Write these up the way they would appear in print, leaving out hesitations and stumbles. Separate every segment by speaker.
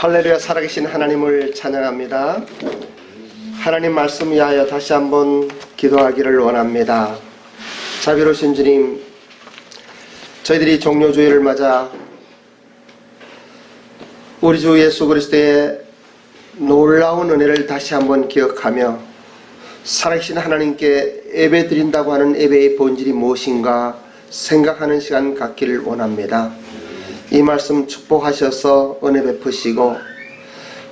Speaker 1: 할렐루야. 살아계신 하나님을 찬양합니다. 하나님 말씀 위하여 다시 한번 기도하기를 원합니다. 자비로우신 주님, 저희들이 종료주일을 맞아 우리 주 예수 그리스도의 놀라운 은혜를 다시 한번 기억하며 살아계신 하나님께 예배 드린다고 하는 예배의 본질이 무엇인가 생각하는 시간 갖기를 원합니다. 이 말씀 축복하셔서 은혜 베푸시고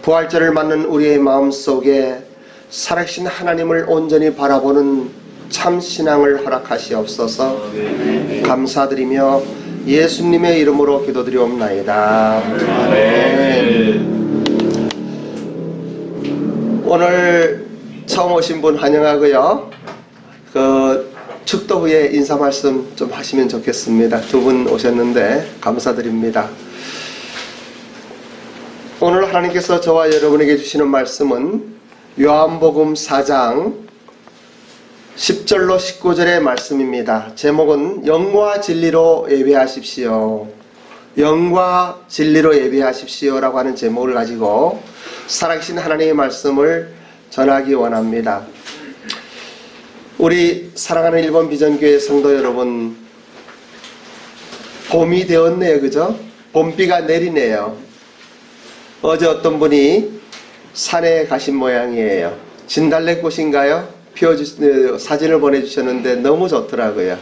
Speaker 1: 부활절을 맞는 우리의 마음속에 살아계신 하나님을 온전히 바라보는 참 신앙을 허락하시옵소서. 감사드리며 예수님의 이름으로 기도드리옵나이다. 아멘. 오늘 처음 오신 분 환영하고요. 축도 후에 인사 말씀 좀 하시면 좋겠습니다. 두 분 오셨는데 감사드립니다. 오늘 하나님께서 저와 여러분에게 주시는 말씀은 요한복음 4장 10절로 19절의 말씀입니다. 제목은 영과 진리로 예배하십시오. 영과 진리로 예배하십시오 라고 하는 제목을 가지고 살아계신 하나님의 말씀을 전하기 원합니다. 우리 사랑하는 일본 비전교회 성도 여러분, 봄이 되었네요. 그죠? 봄비가 내리네요. 어제 어떤 분이 산에 가신 모양이에요. 진달래꽃인가요? 사진을 보내주셨는데 너무 좋더라고요.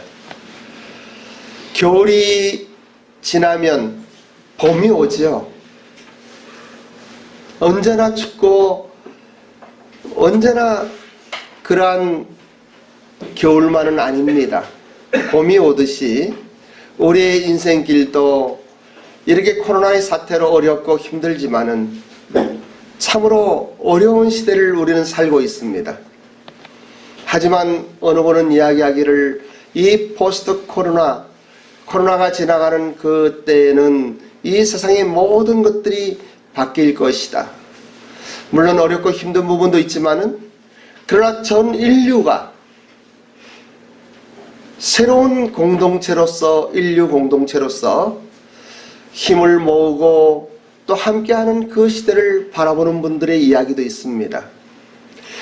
Speaker 1: 겨울이 지나면 봄이 오죠. 언제나 춥고 언제나 그러한 겨울만은 아닙니다. 봄이 오듯이 우리의 인생길도 이렇게 코로나의 사태로 어렵고 힘들지만은 참으로 어려운 시대를 우리는 살고 있습니다. 하지만 어느 분은 이야기하기를 이 포스트 코로나가 지나가는 그때에는 이 세상의 모든 것들이 바뀔 것이다. 물론 어렵고 힘든 부분도 있지만은 그러나 전 인류가 새로운 공동체로서, 인류 공동체로서 힘을 모으고 또 함께하는 그 시대를 바라보는 분들의 이야기도 있습니다.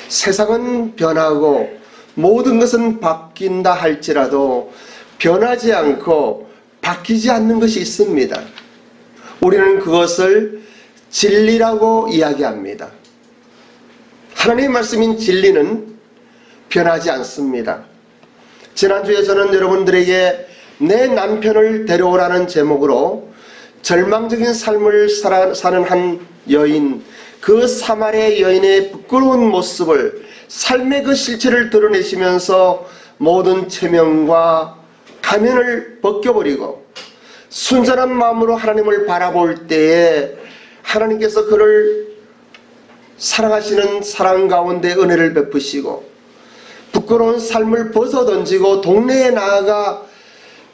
Speaker 1: 세상은 변하고 모든 것은 바뀐다 할지라도 변하지 않고 바뀌지 않는 것이 있습니다. 우리는 그것을 진리라고 이야기합니다. 하나님의 말씀인 진리는 변하지 않습니다. 지난주에 저는 여러분들에게 내 남편을 데려오라는 제목으로 절망적인 삶을 사는 한 여인, 그 사마리아 여인의 부끄러운 모습을, 삶의 그 실체를 드러내시면서 모든 체면과 가면을 벗겨버리고 순전한 마음으로 하나님을 바라볼 때에 하나님께서 그를 사랑하시는 사랑 가운데 은혜를 베푸시고 부끄러운 삶을 벗어던지고 동네에 나아가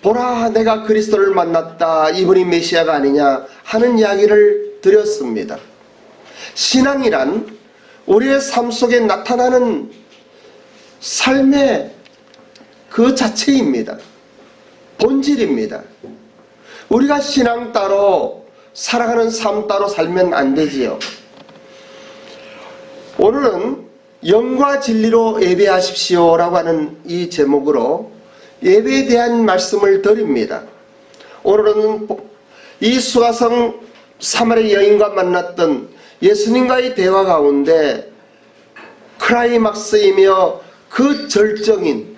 Speaker 1: 보라 내가 그리스도를 만났다, 이분이 메시아가 아니냐 하는 이야기를 드렸습니다. 신앙이란 우리의 삶 속에 나타나는 삶의 그 자체입니다. 본질입니다. 우리가 신앙 따로 살아가는 삶 따로 살면 안 되지요. 오늘은 영과 진리로 예배하십시오 라고 하는 이 제목으로 예배에 대한 말씀을 드립니다. 오늘은 이 수가성 사마리아 여인과 만났던 예수님과의 대화 가운데 클라이막스이며 그 절정인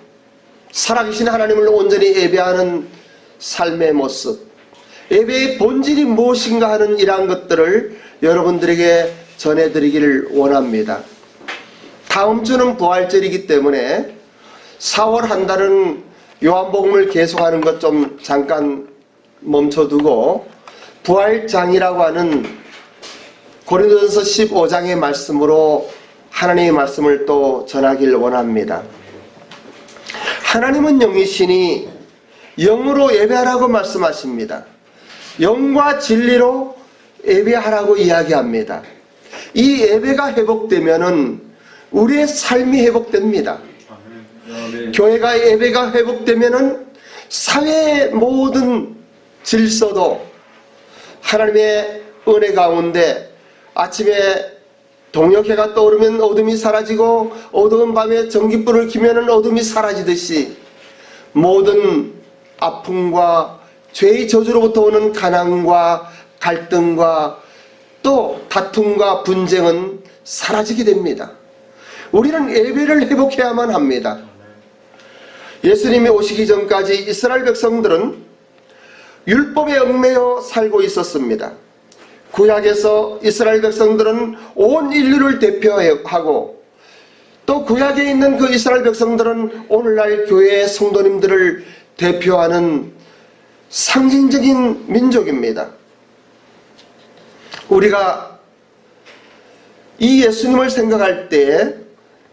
Speaker 1: 살아계신 하나님을 온전히 예배하는 삶의 모습, 예배의 본질이 무엇인가 하는 이러한 것들을 여러분들에게 전해드리기를 원합니다. 다음 주는 부활절이기 때문에 4월 한 달은 요한복음을 계속하는 것 좀 잠깐 멈춰두고 부활장이라고 하는 고린도전서 15장의 말씀으로 하나님의 말씀을 또 전하길 원합니다. 하나님은 영이시니 영으로 예배하라고 말씀하십니다. 영과 진리로 예배하라고 이야기합니다. 이 예배가 회복되면은 우리의 삶이 회복됩니다. 교회가 예배가 회복되면은 사회의 모든 질서도 하나님의 은혜 가운데 아침에 동역해가 떠오르면 어둠이 사라지고 어두운 밤에 전깃불을 켜면 어둠이 사라지듯이 모든 아픔과 죄의 저주로부터 오는 가난과 갈등과 또 다툼과 분쟁은 사라지게 됩니다. 우리는 예배를 회복해야만 합니다. 예수님이 오시기 전까지 이스라엘 백성들은 율법에 얽매여 살고 있었습니다. 구약에서 이스라엘 백성들은 온 인류를 대표하고 또 구약에 있는 그 이스라엘 백성들은 오늘날 교회의 성도님들을 대표하는 상징적인 민족입니다. 우리가 이 예수님을 생각할 때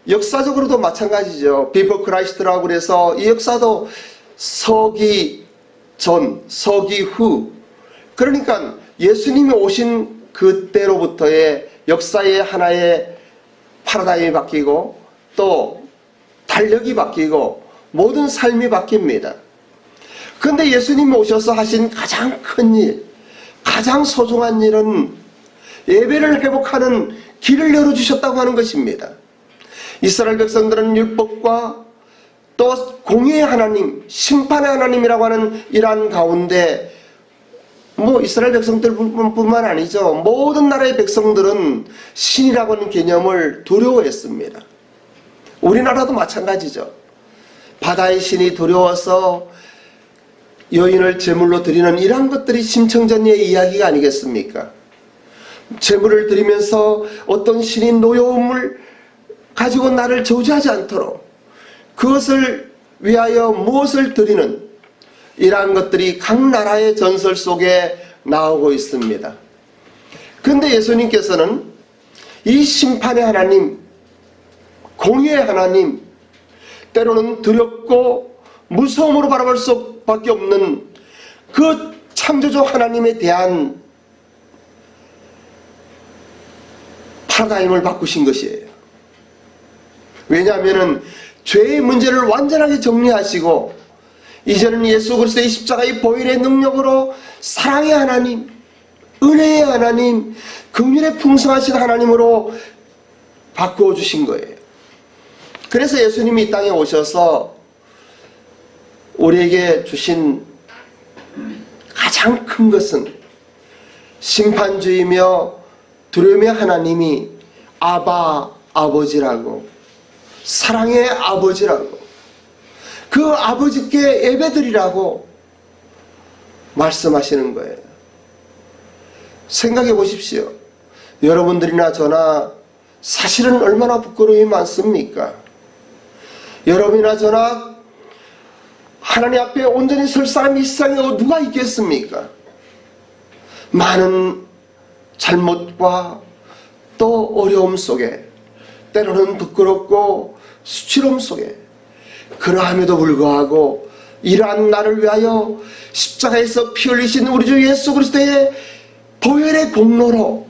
Speaker 1: 역사적으로도 마찬가지죠. 비포 크라이스트라고 그래서 이 역사도 서기 전, 서기 후, 그러니까 예수님이 오신 그때로부터의 역사의 하나의 파라다임이 바뀌고 또 달력이 바뀌고 모든 삶이 바뀝니다. 그런데 예수님이 오셔서 하신 가장 큰 일, 가장 소중한 일은 예배를 회복하는 길을 열어주셨다고 하는 것입니다. 이스라엘 백성들은 율법과 또 공의의 하나님, 심판의 하나님이라고 하는 이러한 가운데 이스라엘 백성들뿐만 아니죠. 모든 나라의 백성들은 신이라고 하는 개념을 두려워했습니다. 우리나라도 마찬가지죠. 바다의 신이 두려워서 여인을 제물로 드리는 이러한 것들이 심청전의 이야기가 아니겠습니까? 제물을 드리면서 어떤 신이 노여움을 가지고 나를 저주하지 않도록 그것을 위하여 무엇을 드리는 이러한 것들이 각 나라의 전설 속에 나오고 있습니다. 그런데 예수님께서는 이 심판의 하나님, 공의의 하나님, 때로는 두렵고 무서움으로 바라볼 수밖에 없는 그 창조주 하나님에 대한 파라다임을 바꾸신 것이에요. 왜냐하면 죄의 문제를 완전하게 정리하시고 이제는 예수 그리스도의 십자가의 보혈의 능력으로 사랑의 하나님, 은혜의 하나님, 긍휼의 풍성하신 하나님으로 바꾸어 주신 거예요. 그래서 예수님이 이 땅에 오셔서 우리에게 주신 가장 큰 것은 심판주이며 두려움의 하나님이 아버지라고, 사랑의 아버지라고, 그 아버지께 예배드리라고 말씀하시는 거예요. 생각해 보십시오. 여러분들이나 저나 사실은 얼마나 부끄러움이 많습니까? 여러분이나 저나 하나님 앞에 온전히 설 사람이 이 세상에 누가 있겠습니까? 많은 잘못과 또 어려움 속에, 때로는 부끄럽고 수치로움 속에, 그러함에도 불구하고 이러한 나를 위하여 십자가에서 피 흘리신 우리 주 예수 그리스도의 보혈의 공로로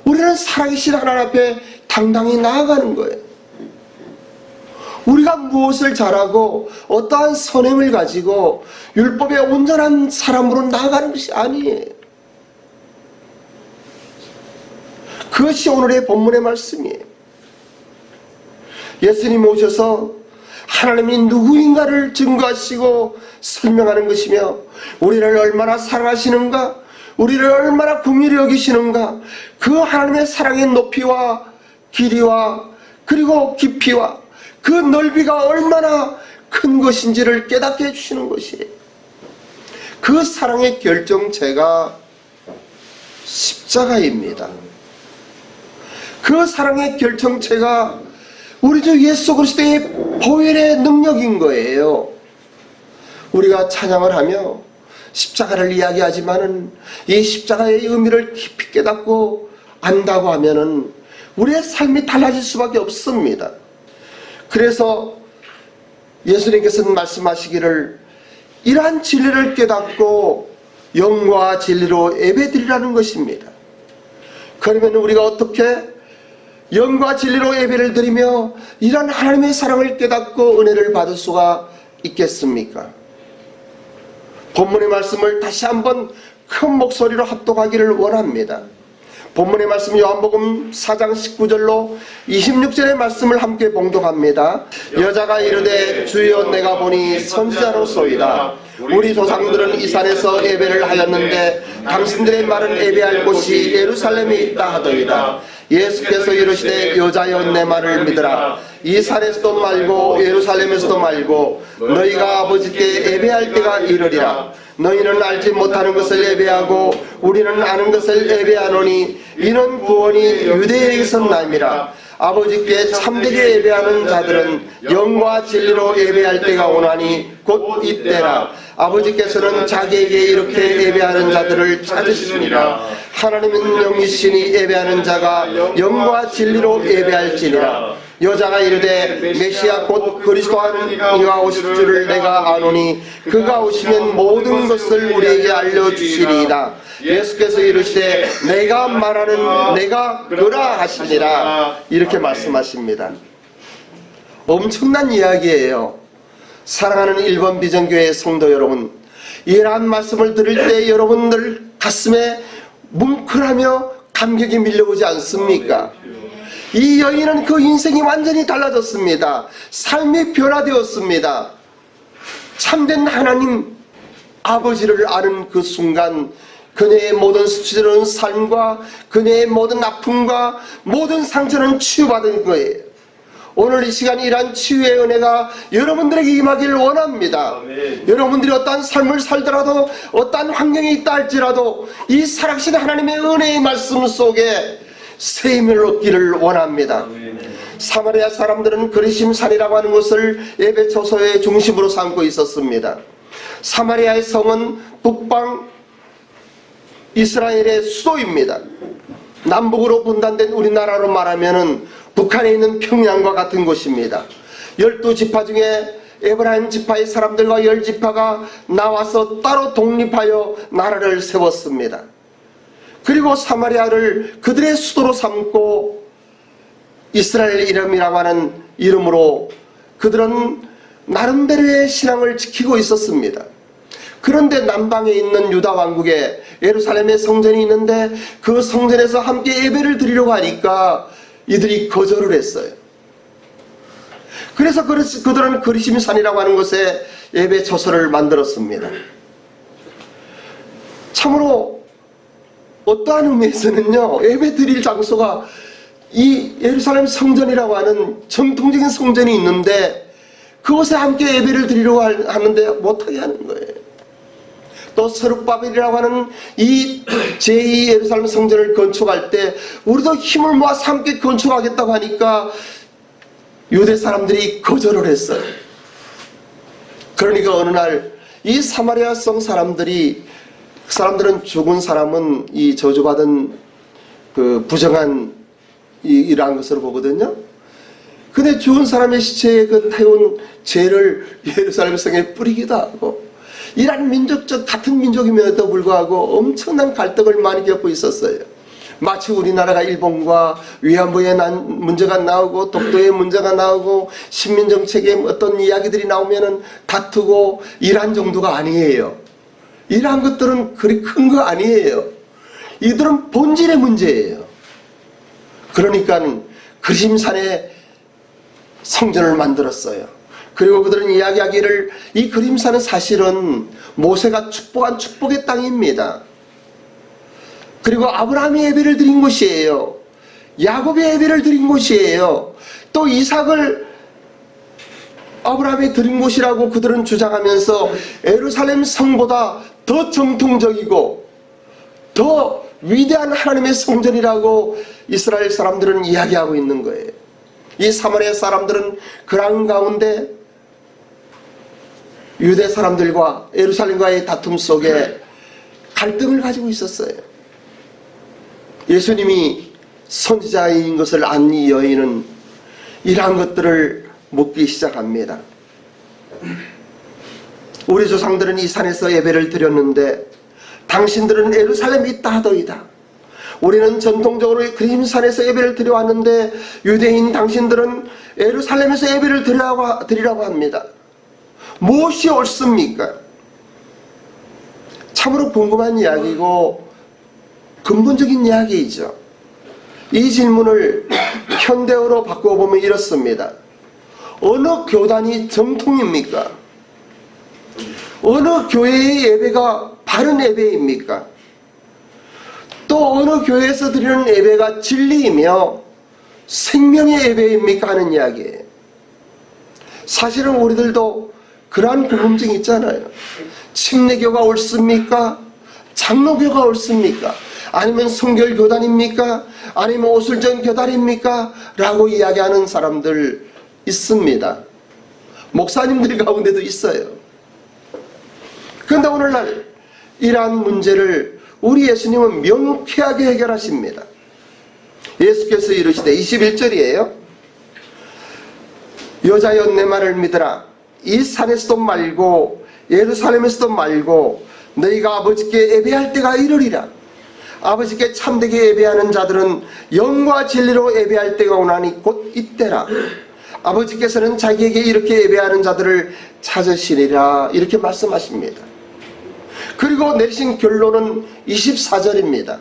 Speaker 1: 우리는 살아계신 하나님 앞에 당당히 나아가는 거예요. 우리가 무엇을 잘하고 어떠한 선행을 가지고 율법의 온전한 사람으로 나아가는 것이 아니에요. 그것이 오늘의 본문의 말씀이에요. 예수님이 오셔서 하나님이 누구인가를 증거하시고 설명하는 것이며 우리를 얼마나 사랑하시는가, 우리를 얼마나 긍휼히 여기시는가, 그 하나님의 사랑의 높이와 길이와 그리고 깊이와 그 넓이가 얼마나 큰 것인지를 깨닫게 해주시는 것이에요. 그 사랑의 결정체가 십자가입니다. 그 사랑의 결정체가 우리 주 예수 그리스도의 보혈의 능력인 거예요. 우리가 찬양을 하며 십자가를 이야기하지만은 이 십자가의 의미를 깊이 깨닫고 안다고 하면은 우리의 삶이 달라질 수밖에 없습니다. 그래서 예수님께서는 말씀하시기를 이러한 진리를 깨닫고 영과 진리로 예배드리라는 것입니다. 그러면 우리가 어떻게 영과 진리로 예배를 드리며 이러한 하나님의 사랑을 깨닫고 은혜를 받을 수가 있겠습니까? 본문의 말씀을 다시 한번 큰 목소리로 합독하기를 원합니다. 본문의 말씀 요한복음 4장 19절로 26절의 말씀을 함께 봉독합니다. 여자가 이르되 주여 내가 보니 선지자로소이다. 우리 조상들은 이 산에서 예배를 하였는데 당신들의 말은 예배할 곳이 예루살렘에 있다 하더이다. 예수께서 이르시되 여자여 내 말을 믿으라. 이 산에서도 말고 예루살렘에서도 말고 너희가 아버지께 예배할 때가 이르리라. 너희는 알지 못하는 것을 예배하고 우리는 아는 것을 예배하노니 이는 구원이 유대인에게서 남이라. 아버지께 참되게 예배하는 자들은 영과 진리로 예배할 때가 오나니 곧 이때라. 아버지께서는 자기에게 이렇게 예배하는 자들을 찾으시니라. 하나님은 영이시니 예배하는 자가 영과 진리로 예배할지니라. 여자가 이르되 메시아 곧 그리스도 하는 이가 오실 줄을 내가 아노니 그가 오시면 모든 것을 우리에게 알려주시리이다. 예수께서 이르시되 내가 말하는 내가 그라 하시니라. 이렇게 말씀하십니다. 엄청난 이야기예요. 사랑하는 1번 비전교회 성도 여러분, 이러한 말씀을 들을 때 여러분들 가슴에 뭉클하며 감격이 밀려오지 않습니까? 이 여인은 그 인생이 완전히 달라졌습니다. 삶이 변화되었습니다. 참된 하나님 아버지를 아는 그 순간 그녀의 모든 수치스러운 삶과 그녀의 모든 아픔과 모든 상처는 치유받은 거예요. 오늘 이 시간 이러한 치유의 은혜가 여러분들에게 임하기를 원합니다. 아멘. 여러분들이 어떠한 삶을 살더라도 어떠한 환경에 있다 할지라도 이 살아계신 하나님의 은혜의 말씀 속에 새 힘을 얻기를 원합니다. 아멘. 사마리아 사람들은 그리심산이라고 하는 곳을 예배 처소의 중심으로 삼고 있었습니다. 사마리아의 성은 북방 이스라엘의 수도입니다. 남북으로 분단된 우리나라로 말하면은 북한에 있는 평양과 같은 곳입니다. 12지파 중에 에브라임 지파의 사람들과 10지파가 나와서 따로 독립하여 나라를 세웠습니다. 그리고 사마리아를 그들의 수도로 삼고 이스라엘 이름이라고 하는 이름으로 그들은 나름대로의 신앙을 지키고 있었습니다. 그런데 남방에 있는 유다 왕국에 예루살렘의 성전이 있는데 그 성전에서 함께 예배를 드리려고 하니까 이들이 거절을 했어요. 그래서 그들은 그리심산이라고 하는 곳에 예배 처소를 만들었습니다. 참으로 어떠한 의미에서는요, 예배 드릴 장소가 이 예루살렘 성전이라고 하는 정통적인 성전이 있는데 그곳에 함께 예배를 드리려고 하는데 못하게 하는 거예요. 또 스룹바벨이라고 하는 이 제2 예루살렘 성전을 건축할 때 우리도 힘을 모아서 함께 건축하겠다고 하니까 유대 사람들이 거절을 했어요. 그러니까 어느 날 이 사마리아 성 사람들은 죽은 사람은 이 저주받은 그 부정한 이러한 것으로 보거든요. 근데 죽은 사람의 시체에 그 태운 죄를 예루살렘 성에 뿌리기도 하고 이란 민족적 같은 민족임에도 불구하고 엄청난 갈등을 많이 겪고 있었어요. 마치 우리나라가 일본과 위안부의 문제가 나오고 독도의 문제가 나오고 식민정책의 어떤 이야기들이 나오면은 다투고 이란 정도가 아니에요. 이러한 것들은 그리 큰 거 아니에요. 이들은 본질의 문제예요. 그러니까 그리심산에 성전을 만들었어요. 그리고 그들은 이야기하기를 이 그림산은 사실은 모세가 축복한 축복의 땅입니다. 그리고 아브라함이 예배를 드린 곳이에요. 야곱이 예배를 드린 곳이에요. 또 이삭을 아브라함이 드린 곳이라고 그들은 주장하면서 예루살렘 성보다 더 정통적이고 더 위대한 하나님의 성전이라고 이스라엘 사람들은 이야기하고 있는 거예요. 이 사마리아 사람들은 그런 가운데 유대 사람들과 예루살렘과의 다툼 속에 갈등을 가지고 있었어요. 예수님이 선지자인 것을 안 이 여인은 이러한 것들을 묻기 시작합니다. 우리 조상들은 이 산에서 예배를 드렸는데 당신들은 예루살렘에 있다 하더이다. 우리는 전통적으로 그리심산에서 예배를 드려왔는데 유대인 당신들은 예루살렘에서 예배를 드리라고 합니다. 무엇이 옳습니까? 참으로 궁금한 이야기고 근본적인 이야기이죠. 이 질문을 현대어로 바꿔보면 이렇습니다. 어느 교단이 정통입니까? 어느 교회의 예배가 바른 예배입니까? 또 어느 교회에서 드리는 예배가 진리이며 생명의 예배입니까? 하는 이야기예요. 사실은 우리들도 그러한 궁금증이 있잖아요. 침례교가 옳습니까? 장로교가 옳습니까? 아니면 성결교단입니까? 아니면 오술전 교단입니까? 라고 이야기하는 사람들 있습니다. 목사님들 가운데도 있어요. 그런데 오늘날 이러한 문제를 우리 예수님은 명쾌하게 해결하십니다. 예수께서 이르시되 21절이에요. 여자여 내 말을 믿으라. 이 산에서도 말고 예루살렘에서도 말고 너희가 아버지께 예배할 때가 이르리라. 아버지께 참되게 예배하는 자들은 영과 진리로 예배할 때가 오나니 곧 이때라. 아버지께서는 자기에게 이렇게 예배하는 자들을 찾으시리라. 이렇게 말씀하십니다. 그리고 내리신 결론은 24절입니다.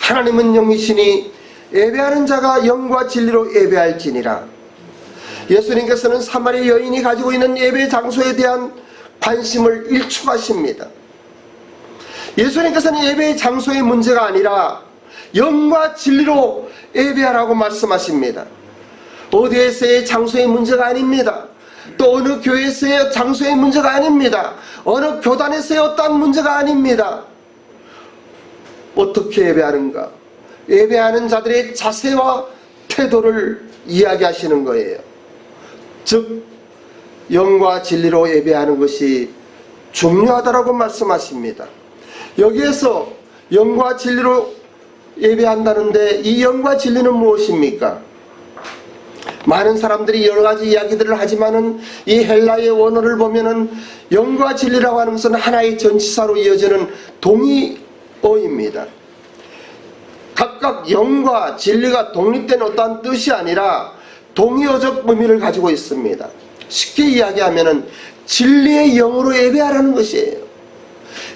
Speaker 1: 하나님은 영이시니 예배하는 자가 영과 진리로 예배할지니라. 예수님께서는 사마리아 여인이 가지고 있는 예배 장소에 대한 관심을 일축하십니다. 예수님께서는 예배의 장소의 문제가 아니라 영과 진리로 예배하라고 말씀하십니다. 어디에서의 장소의 문제가 아닙니다. 또 어느 교회에서의 장소의 문제가 아닙니다. 어느 교단에서의 어떠한 문제가 아닙니다. 어떻게 예배하는가? 예배하는 자들의 자세와 태도를 이야기하시는 거예요. 즉 영과 진리로 예배하는 것이 중요하다라고 말씀하십니다. 여기에서 영과 진리로 예배한다는데 이 영과 진리는 무엇입니까? 많은 사람들이 여러 가지 이야기들을 하지만은 이 헬라의 원어를 보면은 영과 진리라고 하는 것은 하나의 전치사로 이어지는 동의어입니다. 각각 영과 진리가 독립된 어떠한 뜻이 아니라 동의어적 의미를 가지고 있습니다. 쉽게 이야기하면은 진리의 영으로 예배하라는 것이에요.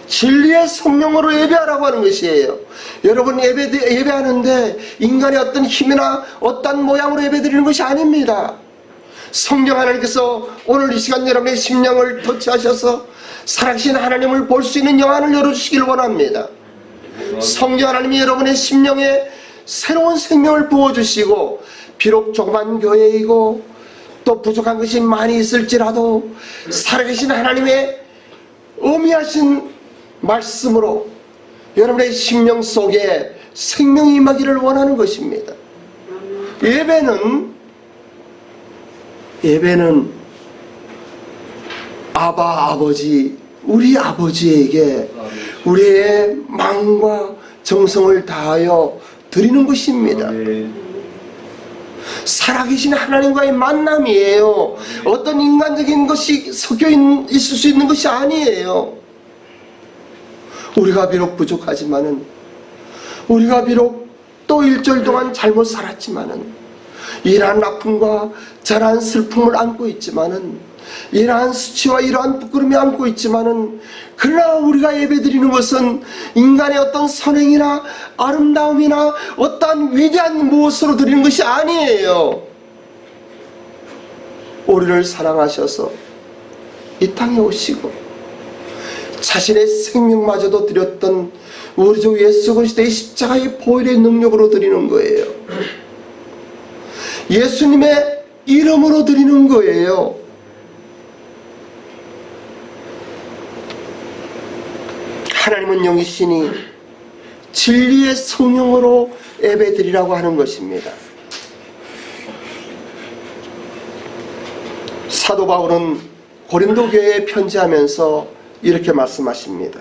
Speaker 1: 진리의 성령으로 예배하라고 하는 것이에요. 여러분 예배하는데 인간의 어떤 힘이나 어떤 모양으로 예배드리는 것이 아닙니다. 성령 하나님께서 오늘 이 시간 여러분의 심령을 터치하셔서 살아계신 하나님을 볼 수 있는 영안을 열어주시길 원합니다. 성령 하나님이 여러분의 심령에 새로운 생명을 부어주시고 비록 조그만 교회이고 또 부족한 것이 많이 있을지라도 살아계신 하나님의 어미하신 말씀으로 여러분의 심령 속에 생명이 임하기를 원하는 것입니다. 예배는 아버지, 우리 아버지에게 우리의 마음과 정성을 다하여 드리는 것입니다. 살아계신 하나님과의 만남이에요. 어떤 인간적인 것이 섞여 있을 수 있는 것이 아니에요. 우리가 비록 부족하지만은, 우리가 비록 또 일주일 동안 잘못 살았지만은, 이러한 아픔과 저러한 슬픔을 안고 있지만은, 이러한 수치와 이러한 부끄러움이 안고 있지만은, 그러나 우리가 예배드리는 것은 인간의 어떤 선행이나 아름다움이나 어떠한 위대한 무엇으로 드리는 것이 아니에요. 우리를 사랑하셔서 이 땅에 오시고 자신의 생명마저도 드렸던 우리 주 예수 그리스도의 십자가의 보혈의 능력으로 드리는 거예요. 예수님의 이름으로 드리는 거예요. 하나님은 영이시니 진리의 성령으로 예배드리라고 하는 것입니다. 사도 바울은 고린도 교회에 편지하면서 이렇게 말씀하십니다.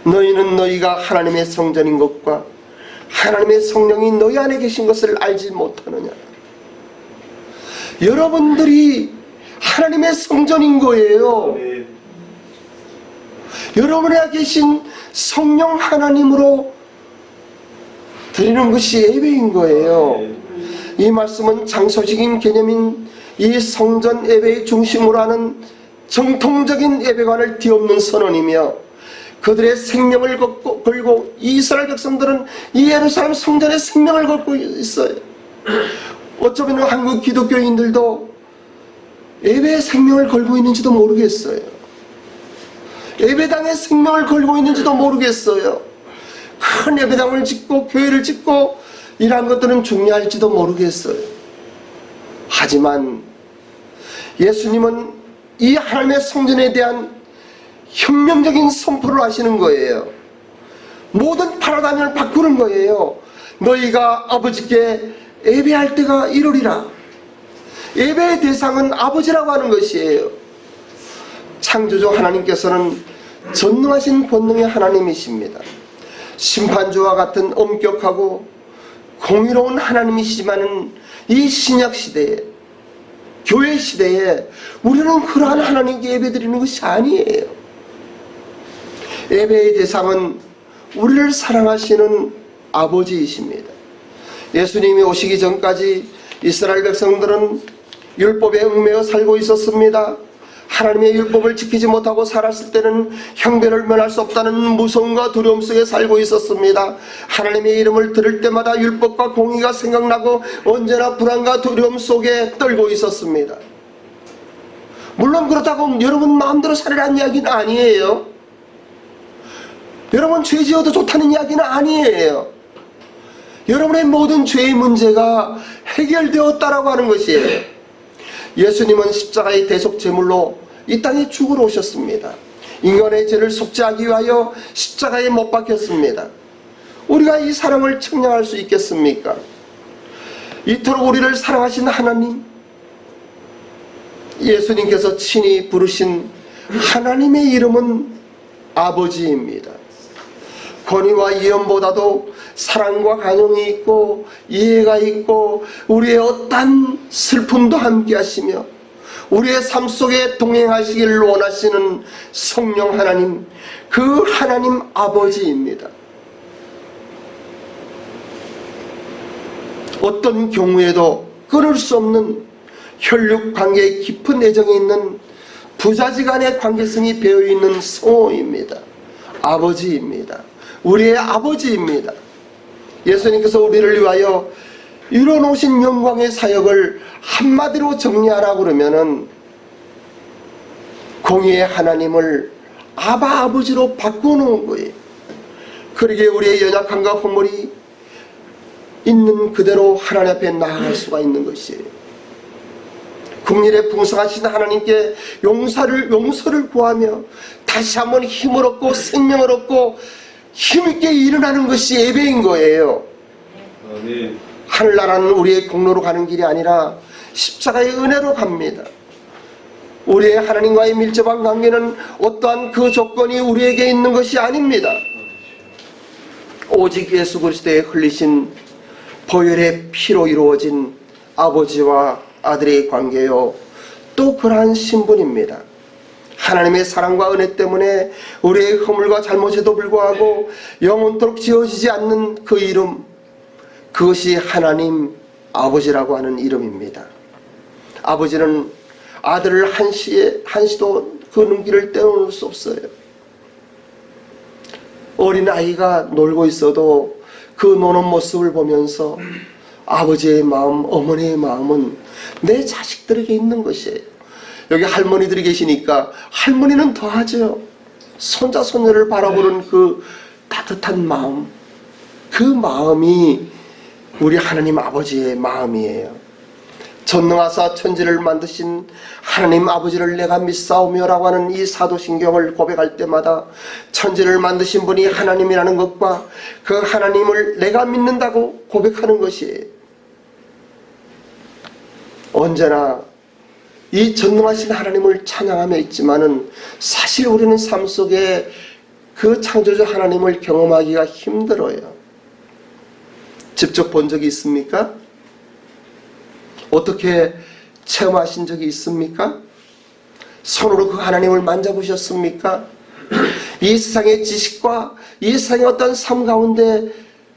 Speaker 1: 너희는 너희가 하나님의 성전인 것과 하나님의 성령이 너희 안에 계신 것을 알지 못하느냐. 여러분들이 하나님의 성전인 거예요. 여러분 안에 계신 성령 하나님으로 드리는 것이 예배인 거예요. 이 말씀은 장소적인 개념인 이 성전 예배의 중심으로 하는 정통적인 예배관을 뒤엎는 선언이며, 그들의 생명을 걸고 이스라엘 백성들은 이 예루살렘 성전에 생명을 걸고 있어요. 어쩌면 한국 기독교인들도 예배에 생명을 걸고 있는지도 모르겠어요. 예배당에 생명을 걸고 있는지도 모르겠어요. 큰 예배당을 짓고 교회를 짓고 이러한 것들은 중요할지도 모르겠어요. 하지만 예수님은 이 하나님의 성전에 대한 혁명적인 선포를 하시는 거예요. 모든 파라다임을 바꾸는 거예요. 너희가 아버지께 예배할 때가 이르리라. 예배의 대상은 아버지라고 하는 것이에요. 창조주 하나님께서는 전능하신 권능의 하나님이십니다. 심판주와 같은 엄격하고 공의로운 하나님이시지만은 이 신약 시대에, 교회 시대에 우리는 그러한 하나님께 예배드리는 것이 아니에요. 예배의 대상은 우리를 사랑하시는 아버지이십니다. 예수님이 오시기 전까지 이스라엘 백성들은 율법에 얽매여 살고 있었습니다. 하나님의 율법을 지키지 못하고 살았을 때는 형벌을 면할 수 없다는 무서움과 두려움 속에 살고 있었습니다. 하나님의 이름을 들을 때마다 율법과 공의가 생각나고 언제나 불안과 두려움 속에 떨고 있었습니다. 물론 그렇다고 여러분 마음대로 살으라는 이야기는 아니에요. 여러분 죄 지어도 좋다는 이야기는 아니에요. 여러분의 모든 죄의 문제가 해결되었다라고 하는 것이에요. 예수님은 십자가의 대속 제물로 이 땅에 죽으러 오셨습니다. 인간의 죄를 속죄하기 위하여 십자가에 못 박혔습니다. 우리가 이 사랑을 측량할 수 있겠습니까? 이토록 우리를 사랑하신 하나님, 예수님께서 친히 부르신 하나님의 이름은 아버지입니다. 권위와 위엄보다도 사랑과 간용이 있고 이해가 있고 우리의 어떠한 슬픔도 함께 하시며 우리의 삶 속에 동행하시기를 원하시는 성령 하나님, 그 하나님 아버지입니다. 어떤 경우에도 끊을 수 없는 혈육 관계의 깊은 애정이 있는 부자지간의 관계성이 배어있는 성호입니다. 아버지입니다. 우리의 아버지입니다. 예수님께서 우리를 위하여 이뤄놓으신 영광의 사역을 한마디로 정리하라 그러면은 공의의 하나님을 아바 아버지로 바꾸는 거예요. 그러기에 우리의 연약함과 허물이 있는 그대로 하나님 앞에 나아갈 수가 있는 것이에요. 국률에 풍성하신 하나님께 용서를 구하며 다시 한번 힘을 얻고 생명을 얻고 힘있게 일어나는 것이 예배인 거예요. 아멘. 하늘나라는 우리의 공로로 가는 길이 아니라 십자가의 은혜로 갑니다. 우리의 하나님과의 밀접한 관계는 어떠한 그 조건이 우리에게 있는 것이 아닙니다. 오직 예수 그리스도의 흘리신 보혈의 피로 이루어진 아버지와 아들의 관계요, 또 그러한 신분입니다. 하나님의 사랑과 은혜 때문에 우리의 허물과 잘못에도 불구하고 영원토록 지워지지 않는 그 이름, 그것이 하나님 아버지라고 하는 이름입니다. 아버지는 아들을 한시도 그 눈길을 떼어놓을 수 없어요. 어린아이가 놀고 있어도 그 노는 모습을 보면서 아버지의 마음, 어머니의 마음은 내 자식들에게 있는 것이에요. 여기 할머니들이 계시니까 할머니는 더하죠. 손자 손녀를 바라보는 그 따뜻한 마음, 그 마음이 우리 하나님 아버지의 마음이에요. 전능하사 천지를 만드신 하나님 아버지를 내가 믿사오며라고 하는 이 사도신경을 고백할 때마다 천지를 만드신 분이 하나님이라는 것과 그 하나님을 내가 믿는다고 고백하는 것이에요. 언제나 이 전능하신 하나님을 찬양하며 있지만은 사실 우리는 삶 속에 그 창조주 하나님을 경험하기가 힘들어요. 직접 본 적이 있습니까? 어떻게 체험하신 적이 있습니까? 손으로 그 하나님을 만져보셨습니까? 이 세상의 지식과 이 세상의 어떤 삶 가운데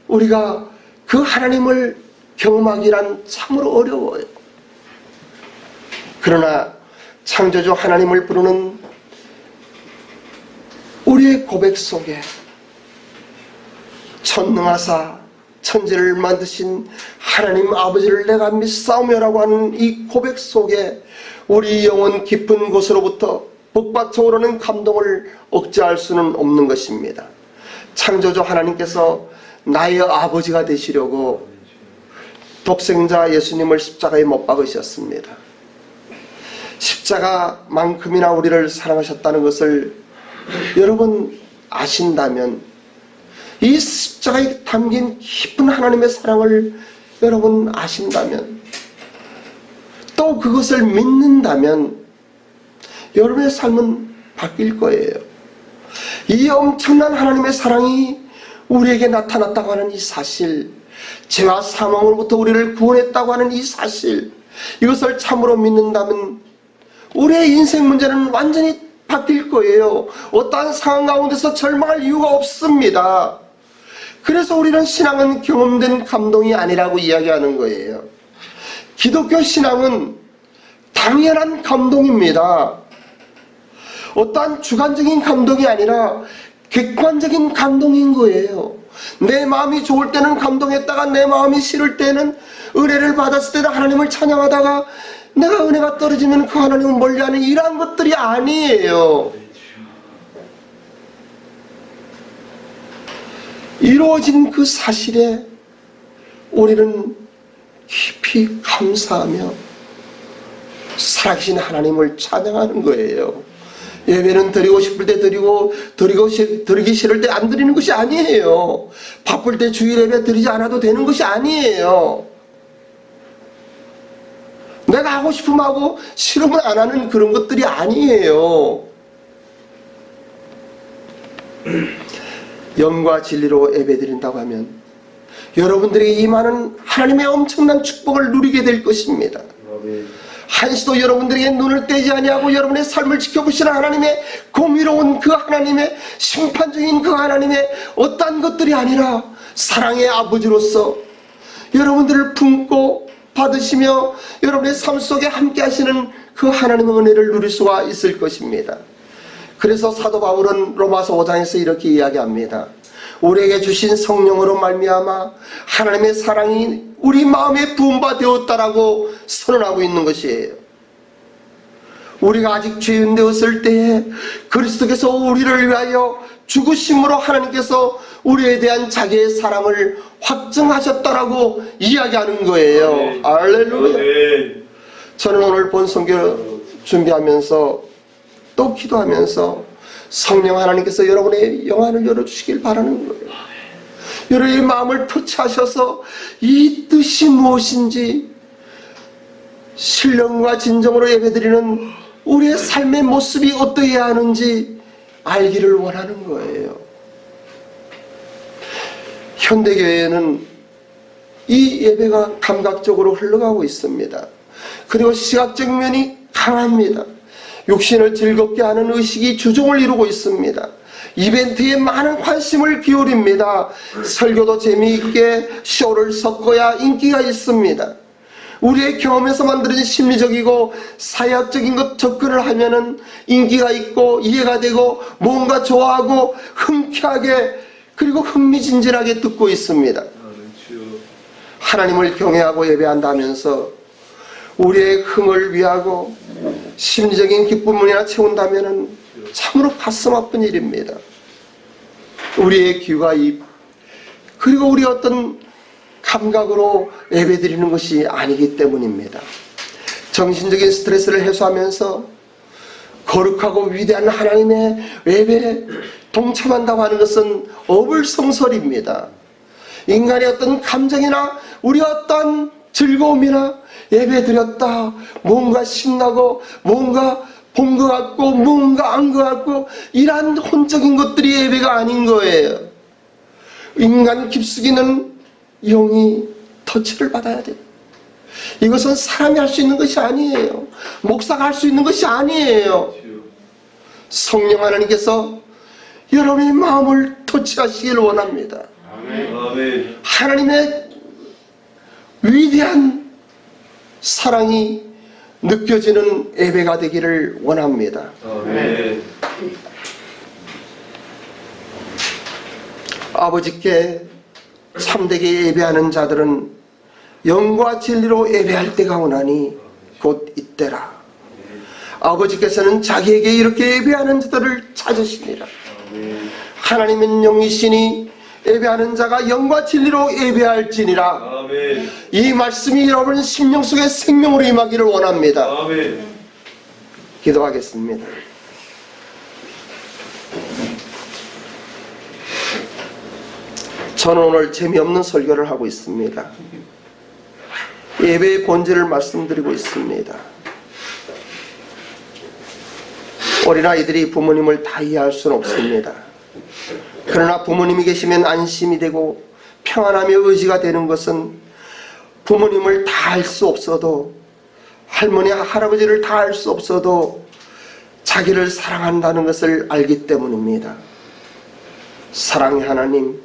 Speaker 1: 우리가 그 하나님을 경험하기란 참으로 어려워요. 그러나 창조주 하나님을 부르는 우리의 우리의 고백 속에 전능하사 천지를 만드신 하나님 아버지를 내가 믿사오며라고 하는 이 고백 속에 우리 영혼 깊은 곳으로부터 북받쳐 오르는 감동을 억제할 수는 없는 것입니다. 창조주 하나님께서 나의 아버지가 되시려고 독생자 예수님을 십자가에 못 박으셨습니다. 십자가만큼이나 우리를 사랑하셨다는 것을 여러분 아신다면, 이 십자가에 담긴 깊은 하나님의 사랑을 여러분 아신다면, 또 그것을 믿는다면 여러분의 삶은 바뀔 거예요. 이 엄청난 하나님의 사랑이 우리에게 나타났다고 하는 이 사실, 죄와 사망으로부터 우리를 구원했다고 하는 이 사실, 이것을 참으로 믿는다면 우리의 인생 문제는 완전히 바뀔 거예요. 어떠한 상황 가운데서 절망할 이유가 없습니다. 그래서 우리는 신앙은 경험된 감동이 아니라고 이야기하는 거예요. 기독교 신앙은 당연한 감동입니다. 어떠한 주관적인 감동이 아니라 객관적인 감동인 거예요. 내 마음이 좋을 때는 감동했다가 내 마음이 싫을 때는, 은혜를 받았을 때는 하나님을 찬양하다가 내가 은혜가 떨어지면 그 하나님을 멀리하는 이러한 것들이 아니에요. 이루어진 그 사실에 우리는 깊이 감사하며 살아계신 하나님을 찬양하는 거예요. 예배는 드리고 싶을 때 드리기 싫을 때 안 드리는 것이 아니에요. 바쁠 때 주일 예배 드리지 않아도 되는 것이 아니에요. 내가 하고 싶으면 하고 싫으면 안 하는 그런 것들이 아니에요. 영과 진리로 예배드린다고 하면 여러분들에게 임하는 하나님의 엄청난 축복을 누리게 될 것입니다. 한시도 여러분들에게 눈을 떼지 아니하고 여러분의 삶을 지켜보시는 하나님의 공의로운 그 하나님의 심판적인 그 하나님의 어떠한 것들이 아니라 사랑의 아버지로서 여러분들을 품고 받으시며 여러분의 삶 속에 함께 하시는 그 하나님의 은혜를 누릴 수가 있을 것입니다. 그래서 사도 바울은 로마서 5장에서 이렇게 이야기합니다. 우리에게 주신 성령으로 말미암아 하나님의 사랑이 우리 마음에 부음바 되었다라고 선언하고 있는 것이에요. 우리가 아직 죄인 되었을 때에 그리스도께서 우리를 위하여 죽으심으로 하나님께서 우리에 대한 자기의 사랑을 확증하셨다라고 이야기하는 거예요. 할렐루야. 저는 오늘 본 성경 준비하면서 또 기도하면서 성령 하나님께서 여러분의 영안을 열어주시길 바라는 거예요. 여러분의 마음을 터치하셔서 이 뜻이 무엇인지 신령과 진정으로 예배드리는 우리의 삶의 모습이 어떠해야 하는지 알기를 원하는 거예요. 현대교회에는 이 예배가 감각적으로 흘러가고 있습니다. 그리고 시각적 면이 강합니다. 육신을 즐겁게 하는 의식이 주종을 이루고 있습니다. 이벤트에 많은 관심을 기울입니다. 설교도 재미있게 쇼를 섞어야 인기가 있습니다. 우리의 경험에서 만들어진 심리적이고 사회학적인 것 접근을 하면은 인기가 있고 이해가 되고 뭔가 좋아하고 흔쾌하게 그리고 흥미진진하게 듣고 있습니다. 하나님을 경외하고 예배한다면서 우리의 흥을 위하고 심리적인 기쁨이나 채운다면 참으로 가슴 아픈 일입니다. 우리의 귀와 입 그리고 우리 어떤 감각으로 예배드리는 것이 아니기 때문입니다. 정신적인 스트레스를 해소하면서 거룩하고 위대한 하나님의 예배에 동참한다고 하는 것은 어불성설입니다. 인간의 어떤 감정이나 우리 어떤 즐거움이나 예배드렸다 뭔가 신나고 뭔가 본 것 같고 뭔가 안 것 같고 이러한 혼적인 것들이 예배가 아닌 거예요. 인간 깊숙이는 영이 터치를 받아야 돼요. 이것은 사람이 할 수 있는 것이 아니에요. 목사가 할 수 있는 것이 아니에요. 성령 하나님께서 여러분의 마음을 터치하시길 원합니다. 하나님의 위대한 사랑이 느껴지는 예배가 되기를 원합니다. 아버지께 참되게 예배하는 자들은 영과 진리로 예배할 때가 오나니 곧 이때라. 아버지께서는 자기에게 이렇게 예배하는 자들을 찾으시니라. 하나님은 영이시니 예배하는 자가 영과 진리로 예배할지니라. 이 말씀이 여러분 심령 속에 생명으로 임하기를 원합니다. 기도하겠습니다. 저는 오늘 재미없는 설교를 하고 있습니다. 예배의 본질을 말씀드리고 있습니다. 어린아이들이 부모님을 다 이해할 수는 없습니다. 그러나 부모님이 계시면 안심이 되고 평안하며 의지가 되는 것은 부모님을 다 알 수 없어도, 할머니 할아버지를 다 알 수 없어도 자기를 사랑한다는 것을 알기 때문입니다. 사랑의 하나님,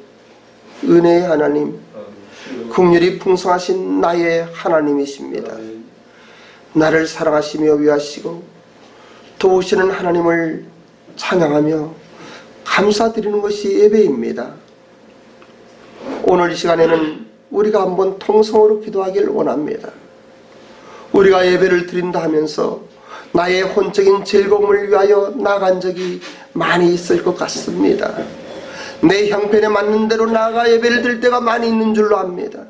Speaker 1: 은혜의 하나님, 긍휼이 풍성하신 나의 하나님이십니다. 나를 사랑하시며 위하시고 도우시는 하나님을 찬양하며 감사드리는 것이 예배입니다. 오늘 이 시간에는 우리가 한번 통성으로 기도하기를 원합니다. 우리가 예배를 드린다 하면서 나의 혼적인 즐거움을 위하여 나간 적이 많이 있을 것 같습니다. 내 형편에 맞는 대로 나아가 예배를 드릴 때가 많이 있는 줄로 압니다.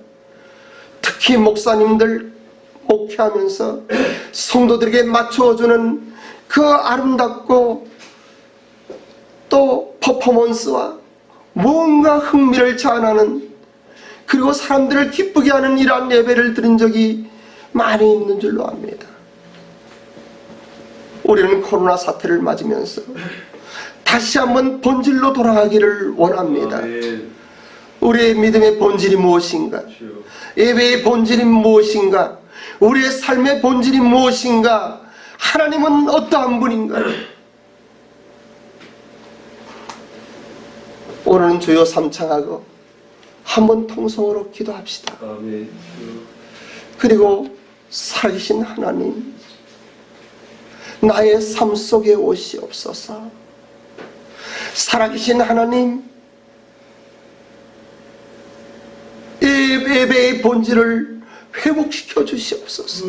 Speaker 1: 특히 목사님들 목회하면서 성도들에게 맞춰주는 그 아름답고 또 퍼포먼스와 뭔가 흥미를 자아나는, 그리고 사람들을 기쁘게 하는 이러한 예배를 드린 적이 많이 있는 줄로 압니다. 우리는 코로나 사태를 맞으면서 다시 한번 본질로 돌아가기를 원합니다. 우리의 믿음의 본질이 무엇인가? 예배의 본질이 무엇인가? 우리의 삶의 본질이 무엇인가? 하나님은 어떠한 분인가? 오늘은 주여 삼창하고 한번 통성으로 기도합시다. 그리고 살아계신 하나님, 나의 삶 속에 오시옵소서. 살아계신 하나님, 예배의 본질을 회복시켜 주시옵소서.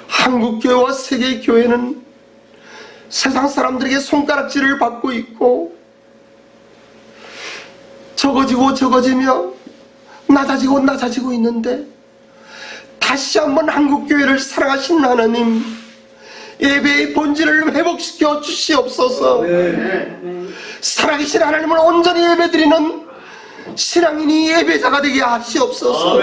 Speaker 1: 한국교회와 세계교회는 세상 사람들에게 손가락질을 받고 있고 적어지며 낮아지고 있는데, 다시 한번 한국교회를 사랑하신 하나님, 예배의 본질을 회복시켜 주시옵소서. 살아계신 하나님을 온전히 예배드리는 신앙인이 예배자가 되게 하시옵소서.